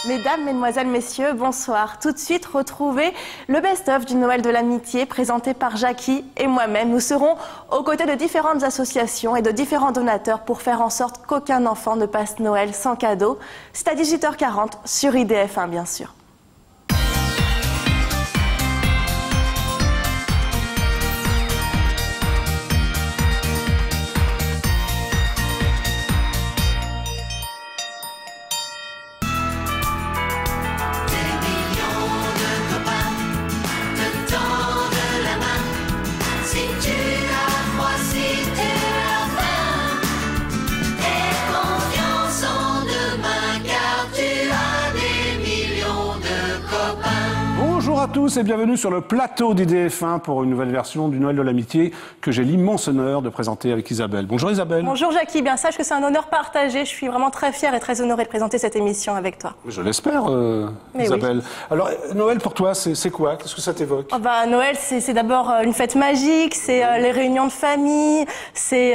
Mesdames, Mesdemoiselles, Messieurs, bonsoir. Tout de suite, retrouvez le best-of du Noël de l'amitié présenté par Jackie et moi-même. Nous serons aux côtés de différentes associations et de différents donateurs pour faire en sorte qu'aucun enfant ne passe Noël sans cadeau. C'est à 18h40 sur IDF1, bien sûr. Bonjour à tous et bienvenue sur le plateau d'IDF1 pour une nouvelle version du Noël de l'amitié que j'ai l'immense honneur de présenter avec Isabelle. Bonjour Isabelle. Bonjour Jackie, bien sache que c'est un honneur partagé. Je suis vraiment très fière et très honorée de présenter cette émission avec toi. Je l'espère Isabelle. Oui. Alors Noël pour toi c'est quoi? Qu'est-ce que ça t'évoque? Noël c'est d'abord une fête magique, c'est les réunions de famille, c'est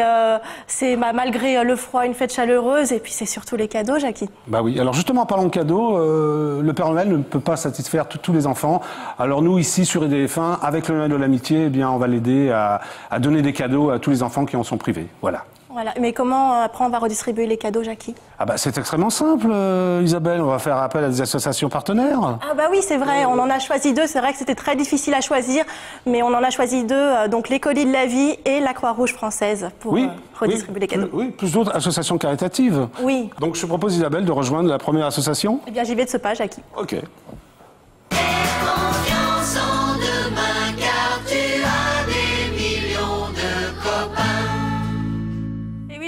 malgré le froid une fête chaleureuse et puis c'est surtout les cadeaux Jackie. Bah oui, alors justement en parlant de cadeaux, le Père Noël ne peut pas satisfaire tous les enfants. Alors nous, ici sur IDF1, avec le Noël de l'amitié, eh bien, on va l'aider à donner des cadeaux à tous les enfants qui en sont privés. Voilà. Voilà. Mais comment après on va redistribuer les cadeaux, Jackie? C'est extrêmement simple, Isabelle. On va faire appel à des associations partenaires. Oui, c'est vrai. On en a choisi deux. C'est vrai que c'était très difficile à choisir, mais on en a choisi deux. Donc les Colis de la Vie et la Croix-Rouge française pour redistribuer les cadeaux. Oui, plus d'autres associations caritatives. Oui. Donc je propose, Isabelle, de rejoindre la première association. Eh bien, j'y vais de ce pas, Jackie. Ok.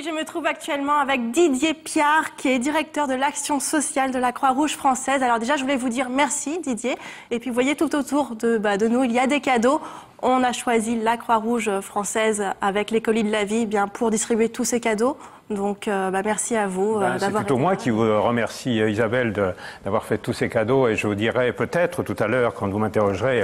Je me trouve actuellement avec Didier Piard, qui est directeur de l'action sociale de la Croix-Rouge française. Alors déjà, je voulais vous dire merci, Didier. Et puis, vous voyez, tout autour de nous, il y a des cadeaux. On a choisi la Croix-Rouge française avec les Colis de la Vie pour distribuer tous ces cadeaux. Donc, merci à vous d'avoir... C'est plutôt moi qui vous remercie, Isabelle, d'avoir fait tous ces cadeaux. Et je vous dirai peut-être tout à l'heure, quand vous m'interrogerez,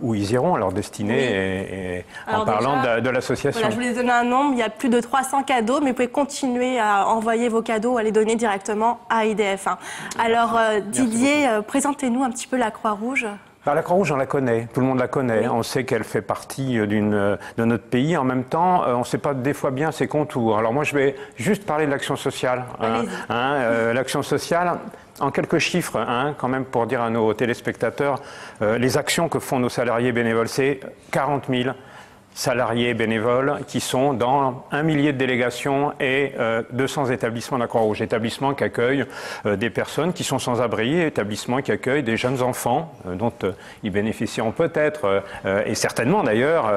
où ils iront, leur destinée, et en parlant de l'association. Voilà, je voulais donner un nombre. Il y a plus de 300 cadeaux, mais vous pouvez continuer à envoyer vos cadeaux, à les donner directement à IDF1. Alors, Didier, présentez-nous un petit peu la Croix-Rouge. La Croix-Rouge, on la connaît, tout le monde la connaît. Oui. On sait qu'elle fait partie de notre pays. En même temps, on ne sait pas des fois bien ses contours. Alors moi, je vais juste parler de l'action sociale. L'action sociale, en quelques chiffres, quand même, pour dire à nos téléspectateurs, les actions que font nos salariés bénévoles, c'est 40 000 salariés bénévoles qui sont dans 1 millier de délégations et 200 établissements de la Croix-Rouge. Établissements qui accueillent des personnes qui sont sans abri, établissements qui accueillent des jeunes enfants dont ils bénéficieront peut-être et certainement d'ailleurs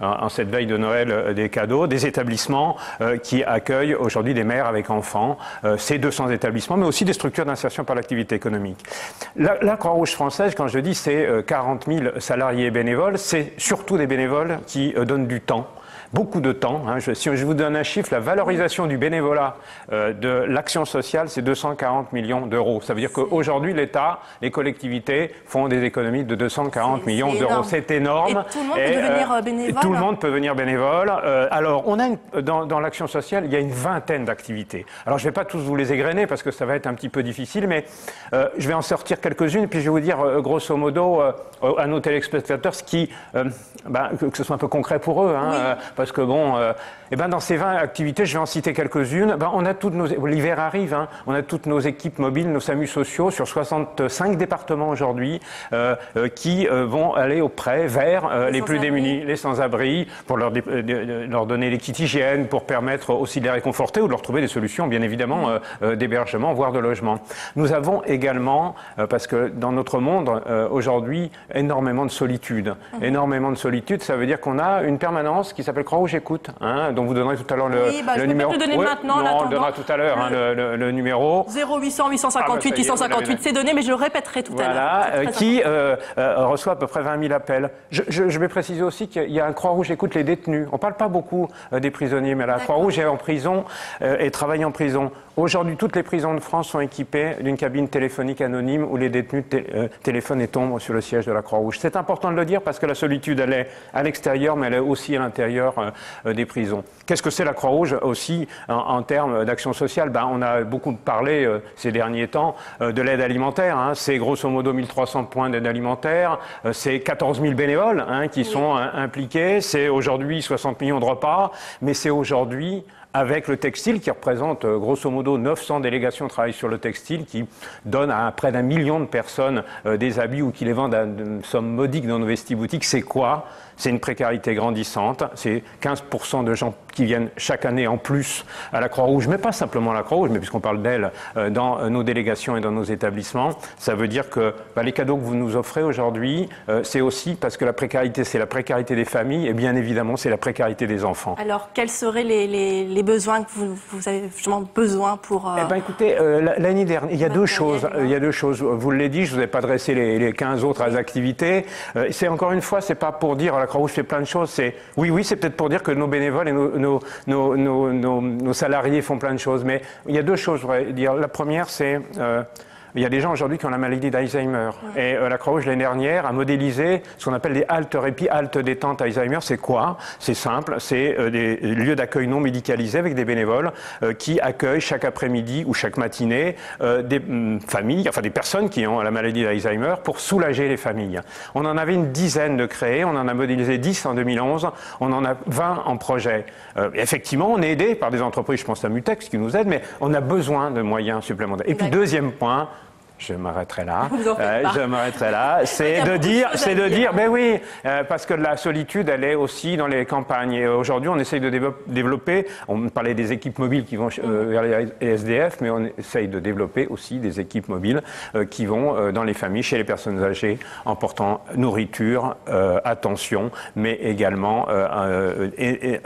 en cette veille de Noël des cadeaux, des établissements qui accueillent aujourd'hui des mères avec enfants, ces 200 établissements, mais aussi des structures d'insertion par l'activité économique. La Croix-Rouge française, quand je dis c'est 40 000 salariés bénévoles, c'est surtout des bénévoles qui donnent du temps, beaucoup de temps. Si je vous donne un chiffre, la valorisation du bénévolat de l'action sociale, c'est 240 millions d'euros. Ça veut dire qu'aujourd'hui, l'État, les collectivités font des économies de 240 millions d'euros. C'est énorme. Et tout le monde peut devenir bénévole. Tout le monde peut devenir bénévole. Alors, on a dans l'action sociale, il y a une vingtaine d'activités. Alors, je ne vais pas tous vous les égrener parce que ça va être un petit peu difficile, mais je vais en sortir quelques-unes et puis je vais vous dire, grosso modo, à nos téléspectateurs, que ce soit un peu concret pour eux. Parce que dans ces 20 activités, je vais en citer quelques-unes. On a toutes l'hiver arrive, on a toutes nos équipes mobiles, nos SAMU sociaux sur 65 départements aujourd'hui qui vont aller auprès, vers les plus démunis, les sans-abri, pour leur donner les kits hygiène, pour permettre aussi de les réconforter ou de leur trouver des solutions, bien évidemment, d'hébergement, voire de logement. Nous avons également, parce que dans notre monde, aujourd'hui, énormément de solitude. Énormément de solitude, ça veut dire qu'on a une permanence qui s'appelle Croix-Rouge Écoute, dont vous donnerez tout à l'heure le numéro. Je peux te le donner maintenant. Non, on le donnera tout à l'heure, le numéro. 0800 858 858, c'est donné, mais je le répéterai tout à l'heure. Qui reçoit à peu près 20 000 appels. Je vais préciser aussi qu'il y a un Croix-Rouge Écoute les détenus. On ne parle pas beaucoup des prisonniers, mais la Croix-Rouge est en prison et travaille en prison. Aujourd'hui, toutes les prisons de France sont équipées d'une cabine téléphonique anonyme où les détenus téléphonent et tombent sur le siège de la Croix-Rouge. C'est important de le dire parce que la solitude, elle est à l'extérieur, mais elle est aussi à l'intérieur des prisons. Qu'est-ce que c'est la Croix-Rouge aussi en termes d'action sociale? On a beaucoup parlé ces derniers temps de l'aide alimentaire. C'est grosso modo 1300 points d'aide alimentaire, c'est 14 000 bénévoles qui sont impliqués, c'est aujourd'hui 60 millions de repas, mais c'est aujourd'hui avec le textile qui représente grosso modo 900 délégations travaillent sur le textile qui donnent à près d'1 million de personnes des habits ou qui les vendent à une somme modique dans nos vestiboutiques. C'est quoi? C'est une précarité grandissante, c'est 15% de gens qui viennent chaque année en plus à la Croix-Rouge, mais pas simplement à la Croix-Rouge, mais puisqu'on parle d'elle dans nos délégations et dans nos établissements, ça veut dire que les cadeaux que vous nous offrez aujourd'hui, c'est aussi parce que la précarité, c'est la précarité des familles et bien évidemment, c'est la précarité des enfants. Alors, quels seraient les besoins que vous avez justement besoin pour... Écoutez, l'année dernière, il y a deux choses. Il y a deux choses. Vous l'avez dit, je ne vous ai pas dressé les 15 autres activités. C'est encore une fois, c'est pas pour dire la Croix-Rouge fait plein de choses. Oui, c'est peut-être pour dire que nos bénévoles et nos salariés font plein de choses. Mais il y a deux choses, je voudrais dire. La première, c'est... il y a des gens aujourd'hui qui ont la maladie d'Alzheimer. Et la Croix-Rouge, l'année dernière, a modélisé ce qu'on appelle des haltes répit, haltes détente Alzheimer. C'est quoi? C'est simple, c'est des lieux d'accueil non médicalisés avec des bénévoles qui accueillent chaque après-midi ou chaque matinée des familles, enfin des personnes qui ont la maladie d'Alzheimer pour soulager les familles. On en avait une dizaine de créés, on en a modélisé 10 en 2011, on en a 20 en projet. Effectivement, on est aidé par des entreprises, je pense à Mutex qui nous aide, mais on a besoin de moyens supplémentaires. Et puis deuxième point, je m'arrêterai là. C'est de dire, ben oui, parce que la solitude, elle est aussi dans les campagnes. Et aujourd'hui, on essaye de développer, on parlait des équipes mobiles qui vont vers les SDF, mais on essaye de développer aussi des équipes mobiles qui vont dans les familles, chez les personnes âgées, en portant nourriture, attention, mais également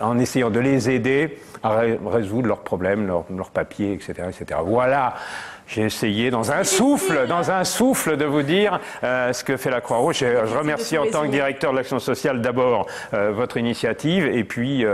en essayant de les aider à résoudre leurs problèmes, leurs papiers, etc., etc. Voilà. J'ai essayé dans un souffle de vous dire ce que fait la Croix-Rouge. Je remercie en tant que directeur de l'action sociale d'abord votre initiative et puis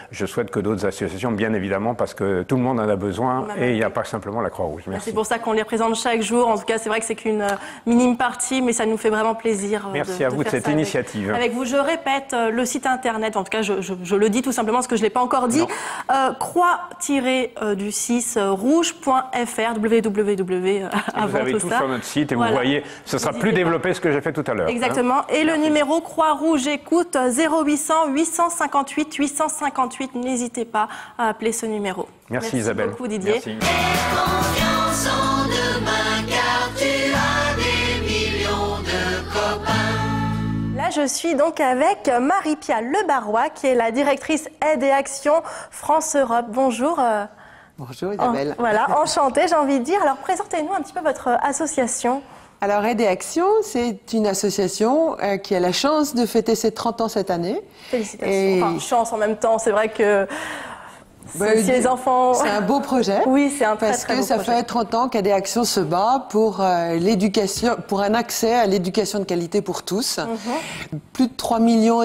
je souhaite que d'autres associations, bien évidemment, parce que tout le monde en a besoin et il n'y a pas simplement la Croix-Rouge. Merci. C'est pour ça qu'on les présente chaque jour. En tout cas, c'est vrai que c'est qu'une minime partie, mais ça nous fait vraiment plaisir. Merci à vous de cette initiative. Avec vous, je répète le site internet, en tout cas je le dis tout simplement parce que je ne l'ai pas encore dit, croix-rouge.fr, www. Vous avez tout sur notre site et vous voyez, ce sera plus développé ce que j'ai fait tout à l'heure. Exactement. Et le numéro Croix-Rouge écoute 0800 858 858. N'hésitez pas à appeler ce numéro. Merci Isabelle. Merci beaucoup Didier. Merci. Confiance en demain car tu as des millions de copains. Là, je suis donc avec Marie-Pia Lebarrois, qui est la directrice Aide et Action France-Europe. Bonjour. Bonjour Isabelle. Voilà, enchantée, j'ai envie de dire. Alors, présentez-nous un petit peu votre association. Alors, Aide et Action, c'est une association qui a la chance de fêter ses 30 ans cette année. Félicitations. Enfin, chance en même temps, c'est vrai que... si les enfants... C'est un beau projet. Oui, c'est un très, parce très que beau ça projet. fait 30 ans qu'Aide et Action se bat pour l'éducation, pour un accès à l'éducation de qualité pour tous. Plus de 3,5 millions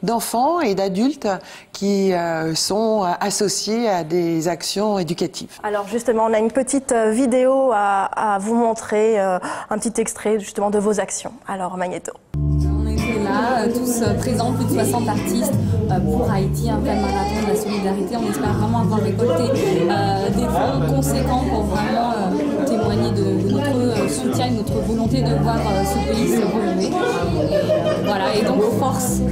d'enfants et d'adultes qui sont associés à des actions éducatives. Alors justement, on a une petite vidéo à vous montrer, un petit extrait justement de vos actions. Alors Magnéto. On était là, tous présents, plus de 60 artistes pour Haïti, un vrai marathon de la solidarité. On espère vraiment avoir récolté des fonds conséquents pour vraiment témoigner de notre soutien et de notre volonté de voir ce pays se relever. Voilà, et donc force.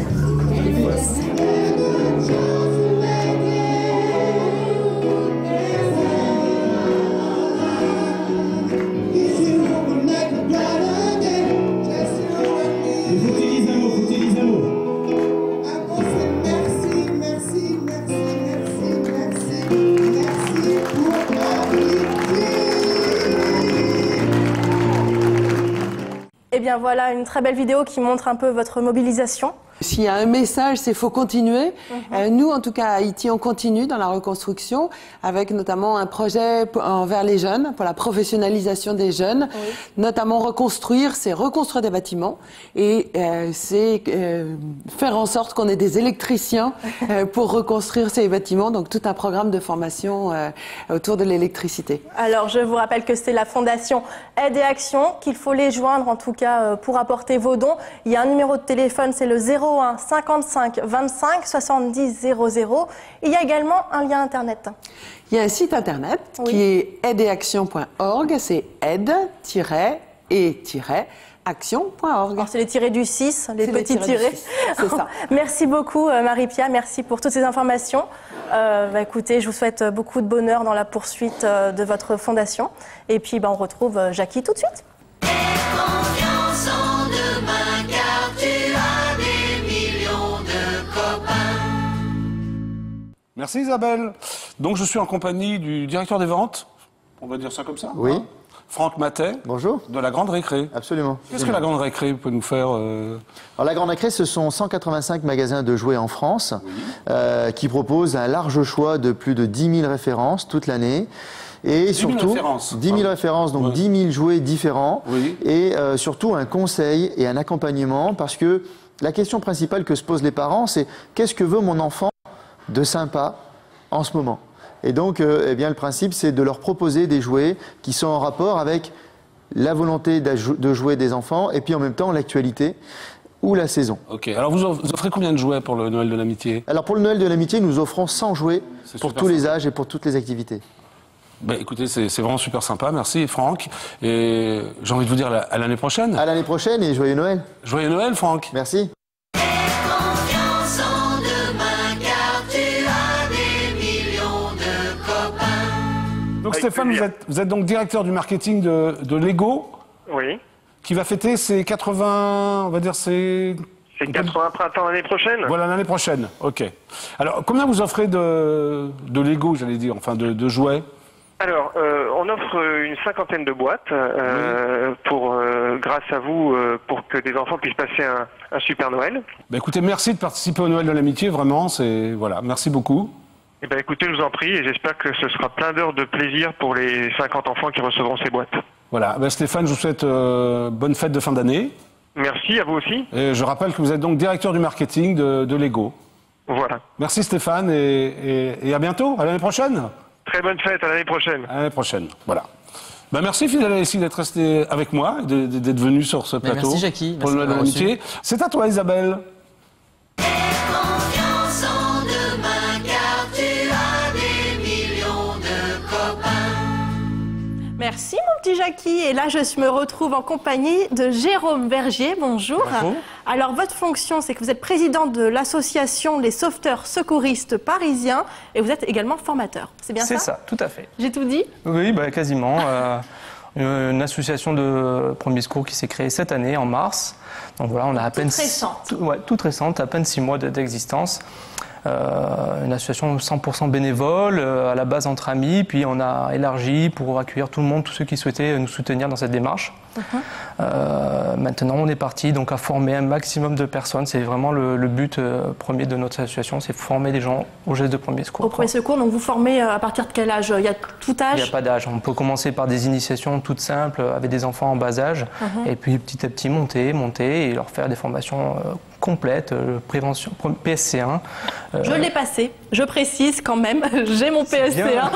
Eh bien voilà, une très belle vidéo qui montre un peu votre mobilisation. S'il y a un message, c'est qu'il faut continuer. Nous, en tout cas, à Haïti, on continue dans la reconstruction avec notamment un projet envers les jeunes, pour la professionnalisation des jeunes. Oui. Notamment reconstruire, c'est reconstruire des bâtiments et c'est faire en sorte qu'on ait des électriciens pour reconstruire ces bâtiments. Donc tout un programme de formation autour de l'électricité. Alors je vous rappelle que c'est la fondation Aide et Action, qu'il faut les joindre en tout cas pour apporter vos dons. Il y a un numéro de téléphone, c'est le 0800 01 55 25 70 00. Il y a également un lien internet. Il y a un site internet qui est aideeaction.org, c'est aide-et-action.org. C'est les tirés du 6, les petits tirés. C'est ça. Merci beaucoup Marie-Pia, merci pour toutes ces informations. Écoutez, je vous souhaite beaucoup de bonheur dans la poursuite de votre fondation. Et puis on retrouve Jackie tout de suite. Confiance en demain, car tu as des millions de copains. Merci Isabelle. Donc je suis en compagnie du directeur des ventes, on va dire ça comme ça. Oui. Hein, Franck Matet. Bonjour. De la Grande Récré. Absolument. Qu'est-ce que la Grande Récré peut nous faire Alors la Grande Récré, ce sont 185 magasins de jouets en France qui proposent un large choix de plus de 10 000 références toute l'année. Et surtout, 10 000 références, donc 10 000 jouets différents. Oui. Et surtout un conseil et un accompagnement, parce que la question principale que se posent les parents, c'est qu'est-ce que veut mon enfant de sympa en ce moment? Et donc, le principe, c'est de leur proposer des jouets qui sont en rapport avec la volonté de jouer des enfants et puis en même temps l'actualité ou la saison. Ok. Alors vous offrez combien de jouets pour le Noël de l'amitié? Alors pour le Noël de l'amitié, nous offrons 100 jouets pour tous les sympa. âges et pour toutes les activités. Écoutez, c'est vraiment super sympa. Merci Franck. Et j'ai envie de vous dire à l'année prochaine. À l'année prochaine et joyeux Noël. Joyeux Noël Franck. Merci. Confiance en demain, car tu as des millions de copains. Donc Stéphane, vous êtes donc directeur du marketing de Lego, Oui. qui va fêter ses 80, on va dire C'est 80 printemps l'année prochaine. Voilà, l'année prochaine. Ok. Alors, combien vous offrez de Lego, j'allais dire, enfin de jouets? Alors, on offre une 50aine de boîtes grâce à vous, pour que des enfants puissent passer un super Noël. Écoutez, merci de participer au Noël de l'amitié, vraiment, voilà, merci beaucoup. Eh ben, écoutez, je vous en prie, et j'espère que ce sera plein d'heures de plaisir pour les 50 enfants qui recevront ces boîtes. Voilà, Stéphane, je vous souhaite bonne fête de fin d'année. Merci, à vous aussi. Et je rappelle que vous êtes donc directeur du marketing de Lego. Voilà. Merci Stéphane, et à bientôt, à l'année prochaine. Très bonne fête, à l'année prochaine. À l'année prochaine, voilà. Merci Fidèle Alessi d'être resté avec moi, d'être venu sur ce plateau. Merci Jackie. Pour le Noël de l'amitié. C'est à toi Isabelle. Confiance en demain, car tu as des millions de copains. Merci mon petit Jackie. Et là, je me retrouve en compagnie de Jérôme Vergier. Bonjour. Bonjour. Alors, votre fonction, c'est que vous êtes président de l'association Les Sauveteurs Secouristes Parisiens et vous êtes également formateur. C'est bien ça? C'est ça, tout à fait. J'ai tout dit? Oui, quasiment. Une association de premiers secours qui s'est créée cette année, en mars. Donc voilà, on a à peine... Toute récente. Toute récente, à peine 6 mois d'existence. Une association 100% bénévole, à la base entre amis, puis on a élargi pour accueillir tout le monde, tous ceux qui souhaitaient nous soutenir dans cette démarche. Maintenant, on est parti donc à former un maximum de personnes. C'est vraiment le but premier de notre association, c'est former les gens aux gestes de premier secours. Au premier secours, donc vous formez à partir de quel âge? Il y a tout âge? Il n'y a pas d'âge. On peut commencer par des initiations toutes simples avec des enfants en bas âge, et puis petit à petit monter et leur faire des formations complètes, prévention, PSC1. Je l'ai passé, je précise quand même, j'ai mon PSC1.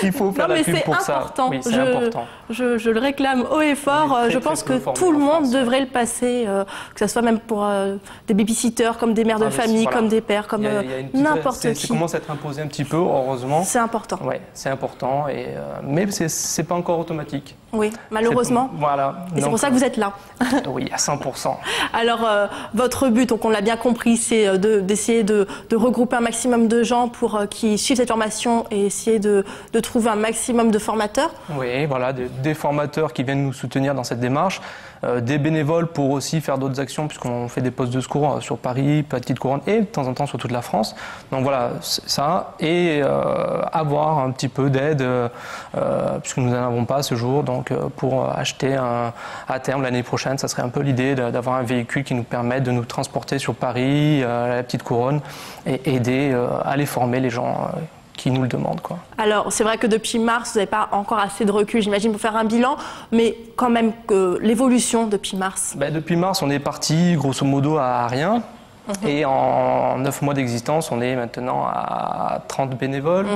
Il faut faire la pub pour ça. Oui, c'est important. Je le réclame haut et fort. Je pense que tout le monde devrait le passer, que ce soit même pour des babysitters, comme des mères de famille, comme des pères, comme n'importe qui. Ça commence à être imposé un petit peu, heureusement. C'est important. Oui, c'est important, mais c'est pas encore automatique. Oui, malheureusement. Voilà. Et c'est pour ça que vous êtes là. Oui, à 100%. Alors, votre but, donc on l'a bien compris, c'est d'essayer de regrouper un maximum de gens pour qui suivent cette formation et essayer de trouver un maximum de formateurs. Oui, voilà, des formateurs qui viennent nous soutenir dans cette démarche, des bénévoles pour aussi faire d'autres actions, puisqu'on fait des postes de secours sur Paris, Petite Couronne et de temps en temps sur toute la France. Donc voilà, ça, et avoir un petit peu d'aide, puisque nous n'en avons pas à ce jour, donc pour acheter à terme l'année prochaine, ça serait un peu l'idée d'avoir un véhicule qui nous permette de nous transporter sur Paris, la Petite Couronne, et aider à les former les gens qui nous le demandent, quoi. Alors, c'est vrai que depuis mars, vous n'avez pas encore assez de recul, j'imagine, pour faire un bilan, mais quand même que l'évolution depuis mars. Depuis mars, on est parti grosso modo à rien. Et en 9 mois d'existence, on est maintenant à 30 bénévoles.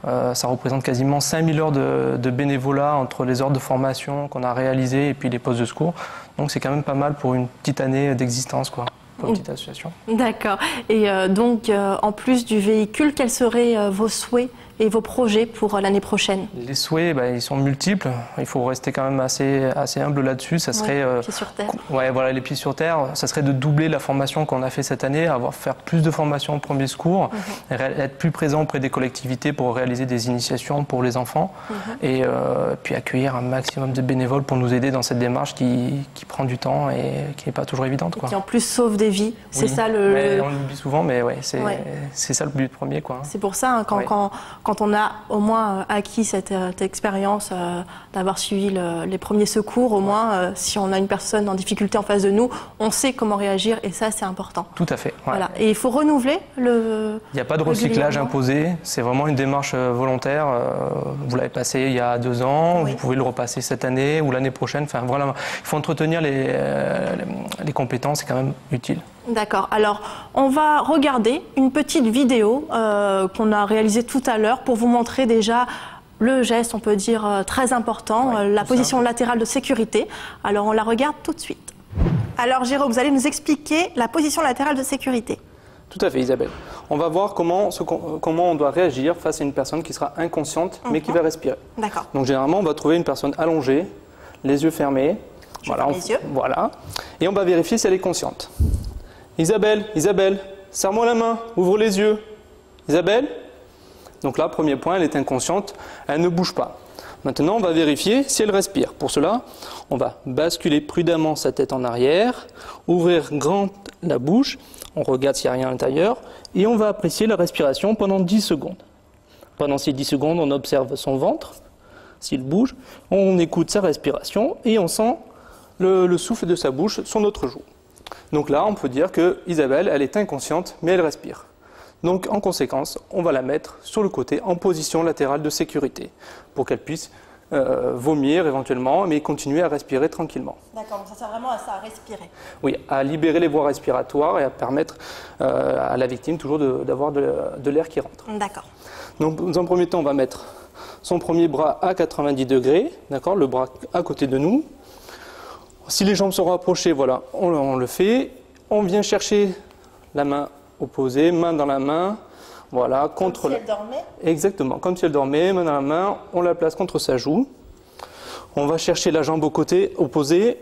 Ça représente quasiment 5000 heures de bénévolat entre les heures de formation qu'on a réalisées et puis les postes de secours. Donc c'est quand même pas mal pour une petite année d'existence, quoi. pour une petite association. D'accord. Et donc, en plus du véhicule, quels seraient vos souhaits et vos projets pour l'année prochaine? Les souhaits, ils sont multiples. Il faut rester quand même assez humble là-dessus. Ça serait, pieds sur terre. Ouais, voilà, les pieds sur terre. Ça serait de doubler la formation qu'on a fait cette année, faire plus de formation au premier secours, être plus présent auprès des collectivités pour réaliser des initiations pour les enfants et puis accueillir un maximum de bénévoles pour nous aider dans cette démarche qui prend du temps et qui n'est pas toujours évidente, quoi. Qui en plus sauve des vies. C'est ça on l'oublie souvent, mais ouais, c'est ça le but premier, quoi. C'est pour ça, quand on a au moins acquis cette expérience d'avoir suivi les premiers secours, au moins, si on a une personne en difficulté en face de nous, on sait comment réagir et ça, c'est important. Tout à fait. Ouais. Voilà. Et il faut renouveler le... Il n'y a pas de recyclage imposé, c'est vraiment une démarche volontaire. Vous l'avez passé il y a 2 ans, vous pouvez le repasser cette année ou l'année prochaine. Enfin, voilà, il faut entretenir les compétences, c'est quand même utile. D'accord. Alors, on va regarder une petite vidéo qu'on a réalisée tout à l'heure pour vous montrer déjà le geste, on peut dire, très important, la position latérale de sécurité. Alors, on la regarde tout de suite. Alors, Jérôme, vous allez nous expliquer la position latérale de sécurité. Tout à fait, Isabelle. On va voir comment on doit réagir face à une personne qui sera inconsciente, mais qui va respirer. D'accord. Donc, généralement, on va trouver une personne allongée, les yeux fermés. Les yeux. Voilà. Et on va vérifier si elle est consciente. Isabelle, serre-moi la main, ouvre les yeux. Isabelle? Donc là, premier point, elle est inconsciente, elle ne bouge pas. Maintenant, on va vérifier si elle respire. Pour cela, on va basculer prudemment sa tête en arrière, ouvrir grand la bouche, on regarde s'il n'y a rien à l'intérieur, et on va apprécier la respiration pendant 10 secondes. Pendant ces 10 secondes, on observe son ventre, s'il bouge, on écoute sa respiration, et on sent le souffle de sa bouche sur notre joue. Donc là, on peut dire que Isabelle, elle est inconsciente, mais elle respire. Donc en conséquence, on va la mettre sur le côté en position latérale de sécurité pour qu'elle puisse vomir éventuellement, mais continuer à respirer tranquillement. D'accord, donc ça sert vraiment à ça, à respirer. Oui, à libérer les voies respiratoires et à permettre à la victime toujours d'avoir de l'air qui rentre. D'accord. Donc dans un premier temps, on va mettre son premier bras à 90 degrés, d'accord, le bras à côté de nous. Si les jambes sont rapprochées, voilà, on le fait. On vient chercher la main opposée, main dans la main, voilà, contre. Comme si elle dormait. Exactement, comme si elle dormait, main dans la main, on la place contre sa joue. On va chercher la jambe au côté opposé,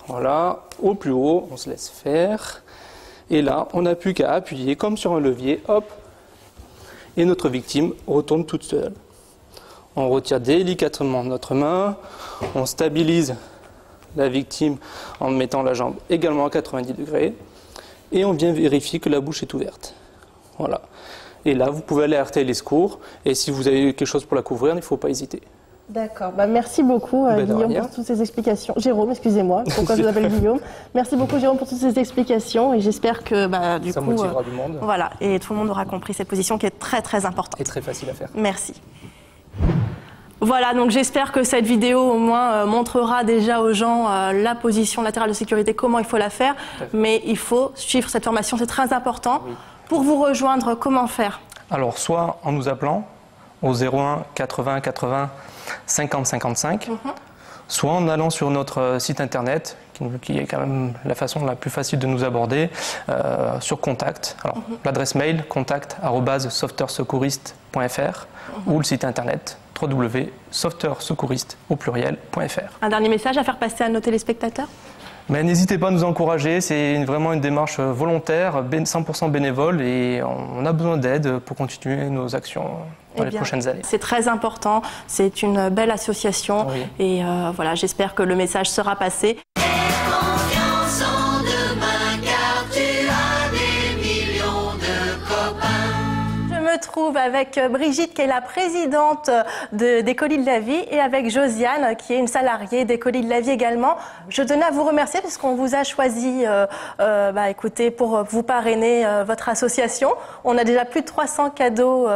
voilà, au plus haut, on se laisse faire. Et là, on n'a plus qu'à appuyer comme sur un levier, hop, et notre victime retourne toute seule. On retire délicatement notre main, on stabilise la victime en mettant la jambe également à 90 degrés et on vient vérifier que la bouche est ouverte. Voilà. Et là, vous pouvez alerter les secours et si vous avez quelque chose pour la couvrir, il ne faut pas hésiter. D'accord. Merci beaucoup, Guillaume, pour toutes ces explications. Jérôme, excusez-moi, pourquoi je vous appelle Guillaume. Merci beaucoup, Jérôme, pour toutes ces explications et j'espère que ça motivera du monde. Voilà, et tout le monde aura compris cette position qui est très très importante. Et très facile à faire. Merci. Voilà, donc j'espère que cette vidéo au moins montrera déjà aux gens la position latérale de sécurité, comment il faut la faire, mais il faut suivre cette formation, c'est très important. Oui. Pour vous rejoindre, comment faire? Alors, soit en nous appelant au 01 80 80 50 55, soit en allant sur notre site internet, qui est quand même la façon la plus facile de nous aborder, sur contact. Alors, l'adresse mail, contact@sauveteursecouriste.fr ou le site internet www.sauveteursecouriste.fr. Un dernier message à faire passer à nos téléspectateurs? Mais n'hésitez pas à nous encourager, c'est vraiment une démarche volontaire, 100% bénévole et on a besoin d'aide pour continuer nos actions dans les prochaines années. C'est très important, c'est une belle association et voilà, j'espère que le message sera passé. Confiance en demain car tu as des millions de copains. Je me trouve avec Brigitte qui est la présidente des Colis de la Vie et avec Josiane qui est une salariée des Colis de la Vie également. Je tenais à vous remercier parce qu'on vous a choisi écoutez, pour vous parrainer votre association. On a déjà plus de 300 cadeaux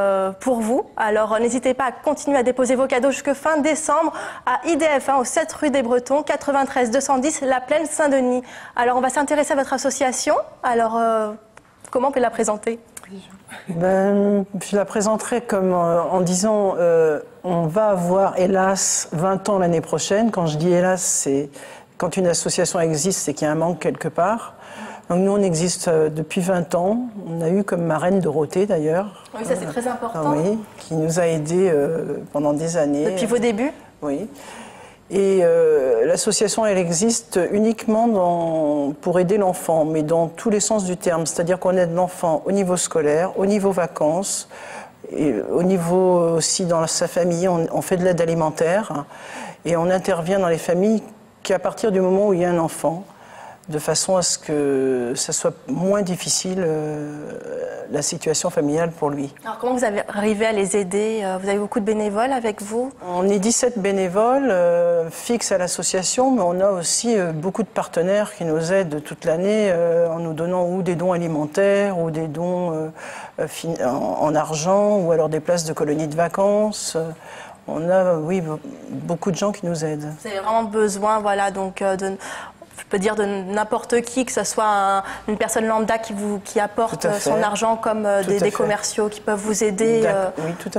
pour vous. Alors n'hésitez pas à continuer à déposer vos cadeaux jusqu'à fin décembre à IDF1 au 7 rue des Bretons, 93 210 La Plaine Saint-Denis. Alors on va s'intéresser à votre association. Alors comment on peut la présenter ? Je la présenterai comme en disant on va avoir hélas 20 ans l'année prochaine. Quand je dis hélas, c'est quand une association existe, c'est qu'il y a un manque quelque part. Donc nous, on existe depuis 20 ans. On a eu comme marraine Dorothée, d'ailleurs. Oui, ça c'est très important. Oui, qui nous a aidés pendant des années. Depuis vos débuts? Oui. Et l'association, elle existe uniquement pour aider l'enfant, mais dans tous les sens du terme. C'est-à-dire qu'on aide l'enfant au niveau scolaire, au niveau vacances, et au niveau aussi dans sa famille. On fait de l'aide alimentaire et on intervient dans les familles qu'à partir du moment où il y a un enfant, de façon à ce que ça soit moins difficile la situation familiale pour lui. Alors comment vous avez arrivé à les aider? Vous avez beaucoup de bénévoles avec vous? On est 17 bénévoles fixes à l'association, mais on a aussi beaucoup de partenaires qui nous aident toute l'année en nous donnant ou des dons alimentaires ou des dons en argent ou alors des places de colonies de vacances. On a, oui, beaucoup de gens qui nous aident. Vous avez vraiment besoin, voilà, donc je peux dire de n'importe qui, que ce soit une personne lambda qui apporte son argent, comme des commerciaux qui peuvent vous aider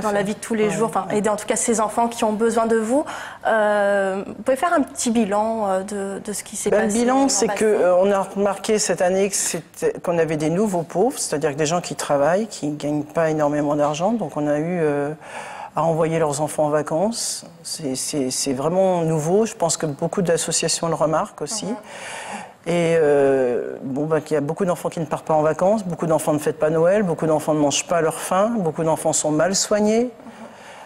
dans la vie de tous les jours, enfin aider en tout cas ces enfants qui ont besoin de vous. Vous pouvez faire un petit bilan de ce qui s'est passé? Le bilan, c'est qu'on a remarqué cette année qu'on avait des nouveaux pauvres, c'est-à-dire des gens qui travaillent, qui ne gagnent pas énormément d'argent, donc on a eu à envoyer leurs enfants en vacances. C'est vraiment nouveau. Je pense que beaucoup d'associations le remarquent aussi. Et qu'il y a beaucoup d'enfants qui ne partent pas en vacances, beaucoup d'enfants ne fêtent pas Noël, beaucoup d'enfants ne mangent pas à leur faim, beaucoup d'enfants sont mal soignés,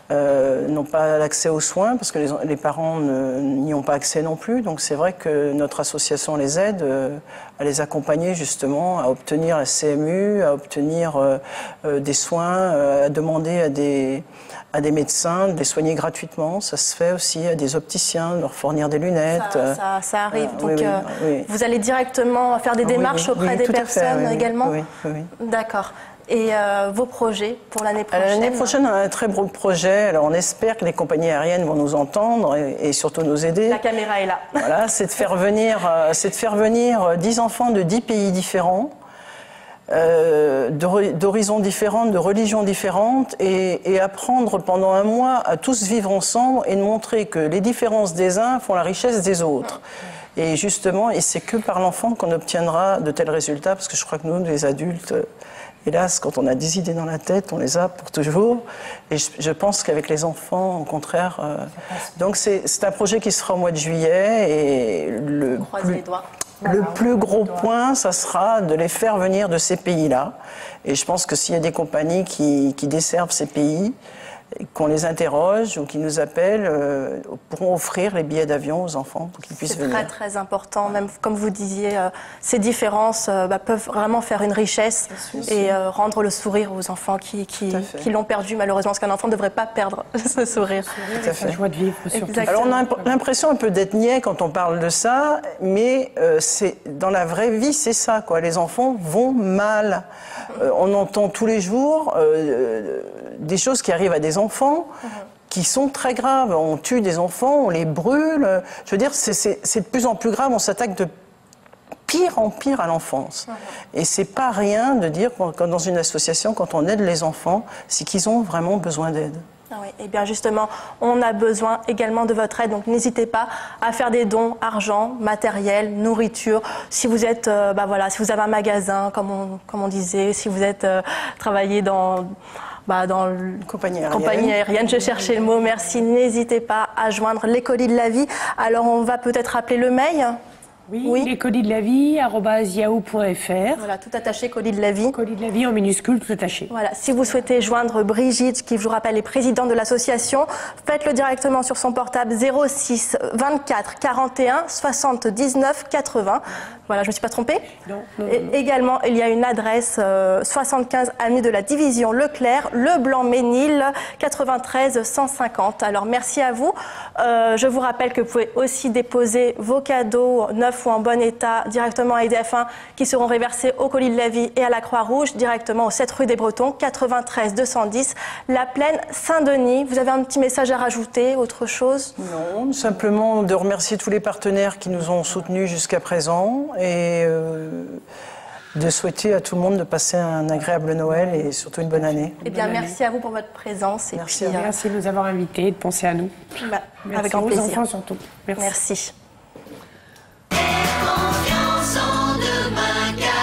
n'ont pas l'accès aux soins parce que les parents n'y ont pas accès non plus. Donc c'est vrai que notre association les aide à les accompagner justement, à obtenir la CMU, à obtenir des soins, à demander à des médecins de les soigner gratuitement. Ça se fait aussi à des opticiens, de leur fournir des lunettes. Ça arrive. Donc vous allez directement faire des démarches auprès des personnes également? Oui. D'accord. Et vos projets pour l'année prochaine? L'année prochaine, on a un très beau projet. Alors, on espère que les compagnies aériennes vont nous entendre et surtout nous aider. La caméra est là. Voilà, c'est de faire venir 10 enfants de 10 pays différents, d'horizons différents, de religions différentes, et apprendre pendant un mois à tous vivre ensemble et de montrer que les différences des uns font la richesse des autres. Et justement, et c'est que par l'enfant qu'on obtiendra de tels résultats, parce que je crois que nous, les adultes, hélas, quand on a des idées dans la tête, on les a pour toujours. Et je pense qu'avec les enfants, au contraire... donc c'est un projet qui sera au mois de juillet. Et le plus gros point, ça sera de les faire venir de ces pays-là. Et je pense que s'il y a des compagnies qui desservent ces pays, qu'on les interroge ou qui nous appellent, pourront offrir les billets d'avion aux enfants pour qu'ils puissent venir. C'est très important, même comme vous disiez, ces différences peuvent vraiment faire une richesse et rendre le sourire aux enfants qui l'ont perdu malheureusement, parce qu'un enfant ne devrait pas perdre ce sourire. Tout à fait. La joie de vivre surtout. Alors on a l'impression un peu d'être niais quand on parle de ça, mais dans la vraie vie c'est ça, quoi. Les enfants vont mal. On entend tous les jours des choses qui arrivent à des enfants qui sont très graves. On tue des enfants, on les brûle. Je veux dire, c'est de plus en plus grave. On s'attaque de pire en pire à l'enfance. Et c'est pas rien de dire que dans une association, quand on aide les enfants, c'est qu'ils ont vraiment besoin d'aide. Ah oui, et bien justement, on a besoin également de votre aide, donc n'hésitez pas à faire des dons, argent, matériel, nourriture. Si vous êtes, si vous avez un magasin, comme on disait, si vous êtes travaillé dans compagnie aérienne, je cherchais le mot, merci. N'hésitez pas à joindre les colis de la vie. Alors on va peut-être appeler le mail. Oui, les colis de la vie, @yahoo.fr. Voilà, tout attaché, colis de la vie. Colis de la vie en minuscule, tout attaché. Voilà, si vous souhaitez joindre Brigitte, qui, je vous rappelle, est présidente de l'association, faites-le directement sur son portable 06 24 41 79 80. Voilà, je ne me suis pas trompée? Non. Et également, il y a une adresse 75 avenue de la Division Leclerc, Le Blanc-Ménil, 93 150. Alors, merci à vous. Je vous rappelle que vous pouvez aussi déposer vos cadeaux neufs ou en bon état directement à EDF1 qui seront réversés au Colis de la Vie et à la Croix-Rouge, directement au 7 rue des Bretons, 93 210, La Plaine, Saint-Denis. Vous avez un petit message à rajouter, autre chose? Non, simplement de remercier tous les partenaires qui nous ont soutenus jusqu'à présent et de souhaiter à tout le monde de passer un agréable Noël et surtout une bonne année. Eh bien, merci à vous pour votre présence. Merci, merci de nous avoir invités et de penser à nous. Avec grand plaisir. Aux enfants surtout. Merci. Confiance en demain.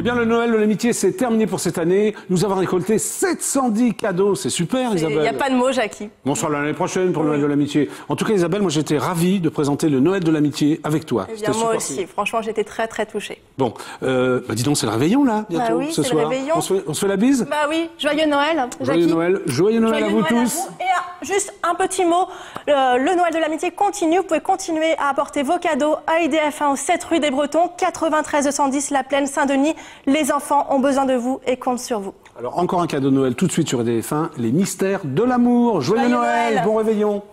Eh bien, le Noël de l'amitié, c'est terminé pour cette année. Nous avons récolté 710 cadeaux. C'est super, Isabelle. Il n'y a pas de mots, Jackie. On sera l'année prochaine pour le Noël de l'amitié. En tout cas, Isabelle, moi, j'étais ravi de présenter le Noël de l'amitié avec toi. Eh bien, moi aussi. Franchement, j'étais très, très touchée. Bon, dis donc, c'est le réveillon, là, bientôt, bah oui, ce soir. Le réveillon. On se fait la bise? Bah oui, joyeux Noël, Jackie. Joyeux Noël à vous tous. Et juste un petit mot, le Noël de l'amitié continue. Vous pouvez continuer à apporter vos cadeaux à IDF1 au 7 rue des Bretons, 93 210 La Plaine, Saint-Denis. Les enfants ont besoin de vous et comptent sur vous. Alors, encore un cadeau de Noël tout de suite sur IDF1, les mystères de l'amour. Joyeux Noël, bon réveillon.